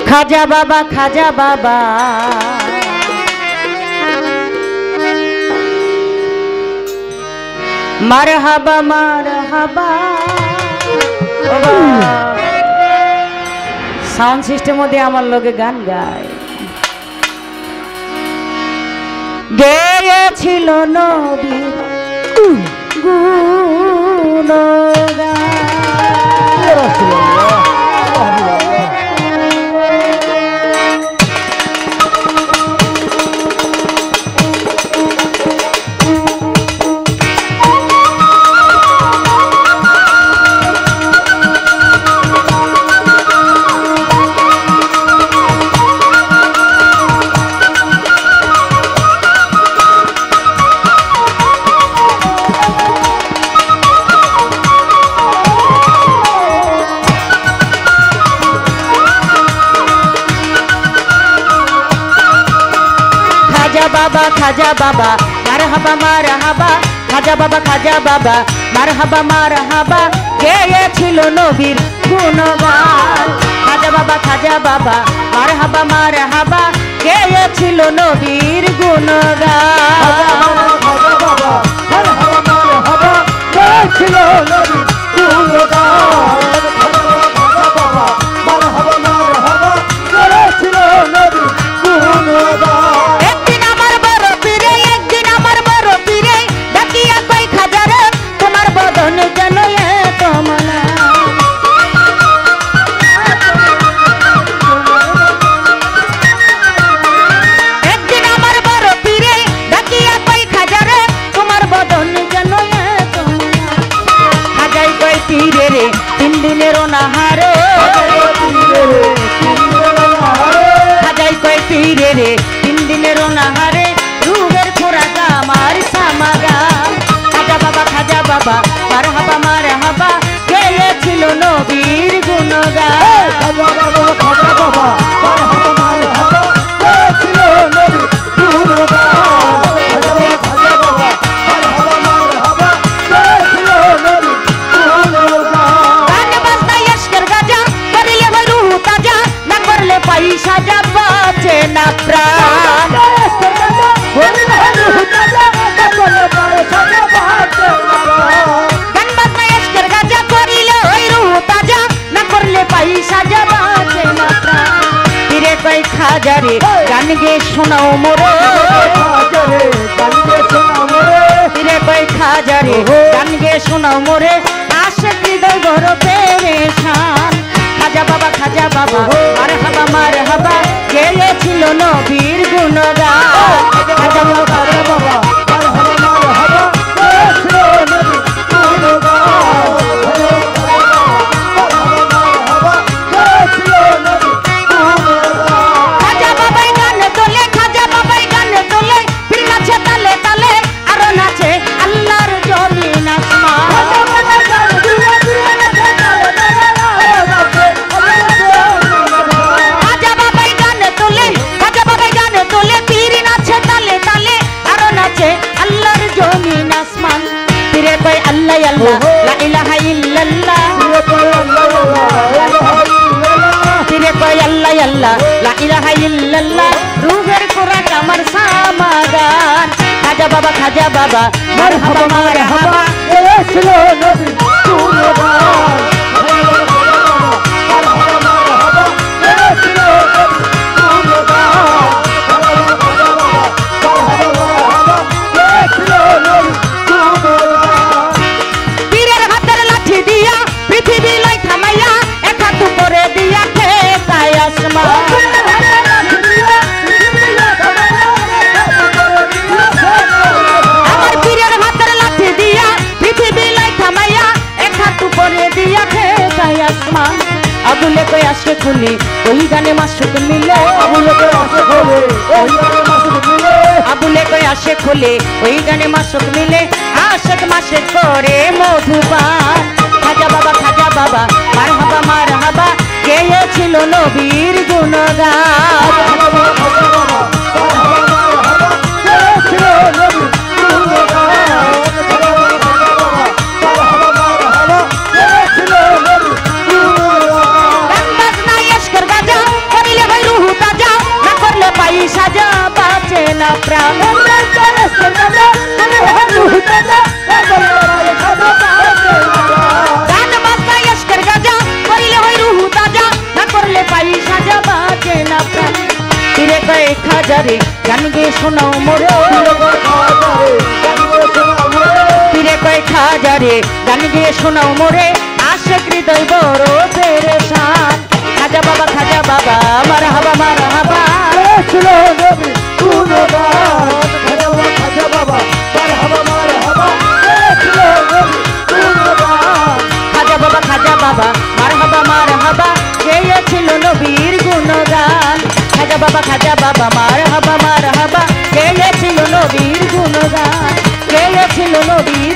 খাজা বাবা মারহাবা মারহাবা। সাউন্ড সিস্টেম মধ্যে আমার লোকে গান গায়। গেয়েছিল নবীর গুণগান। খাজা বাবা মারহাবা মারহাবা, খাজা বাবা মারহাবা মারহাবা, গেয়েছিল নবীর গুণগান। খাজা বাবা মারহাবা মারহাবা, গেয়েছিল নবীর গুণগান। গেয়েছিল নবীর গুণগান। তিন দিনের অনাহারে রুগের খোরাক আমার সামাগান। খাজা বাবা মারহাবা মারহাবা, গেয়েছিল নবীর গুণগান। খাজা বাবা মারহাবা মারহাবা, গেয়েছিল নবীর গুণগান। পয়সা যাচ্ছে না প্রাণ, গান বাজনা এসকের গাজা করিলে ওই রুহ তাজা, না করলে পয়সা যাচ্ছে না প্রাণ। ফিরে কই খাজারে গান গে শোনাও মোরে, ফিরে কই খাজারে গান গে শোনাও মোরে, আশিক হৃদয় ঘর পেরেশান। খাজা বাবা মারহাবা মারহাবা, গেয়েছিল নবীর গুণগান। খাজা বাবা মারহাবা মারহাবা, গেয়েছিল নবীর গুণগান। খাজা বাবাই গান তোলে, খাজা বাবাই গান তোলে, ফির নাচে তালে তালে, আরো নাচে আল্লাহর জমিন আসমান। আল্লাহ আল্লাহ লা ইলাহা ইল্লাল্লাহ, ফিরে কই আল্লাহ আল্লাহ লা ইলাহা ইল্লাল্লাহ, রুহের খোরাক আমার সামাগান। খাজা বাবা মারহাবা মারহাবা, গেয়েছিল নবীর গুণগান। আমার পীরের হাতের লাঠি দিয়া পৃথিবী লাই থামাইয়া, এক হাত উপরে দিয়া খেতায় আসমান। আবুলে কই আসে খুলি ওই গানে মাসুক মিলে, আবুলে কই আসে খুলে ওই গানে মাসুক মিলে, আবুলে কই আসে খুলে ওই গানে মাসুক মিলে, আশিক মাসে করে মধুপান। খাজা বাবা মারহাবা মারহাবা, গেয়েছিল নবীর গুণগান। গান বাজনা এসকের গাজা করিলে সাজা বাঁচে না প্রাণ গান বাজনা ইশকের গাজা করিলে হয় রুহু তাজা না করলে পাই সাজা বাঁচে না প্রাণ তীরে কয়েক হাজারে গান গেয়ে শোনাও মোরে তীরে কয়েক হাজারে গান গেয়ে শোনাও মোরে আশেক হৃদয় বড় পেরেশান খাজা বাবা মারহাবা মারহাবা ছিল নবী গুণগান খাজা বাবা মারহাবা মারহাবা ছিল নবী গুণগান খাজা বাবা মারহাবা মারহাবা গেয়েছিল নবীর গুণগান খাজা বাবা মারহাবা মারহাবা গেয়েছিল নবীর গুণগান গেয়েছিল নবীর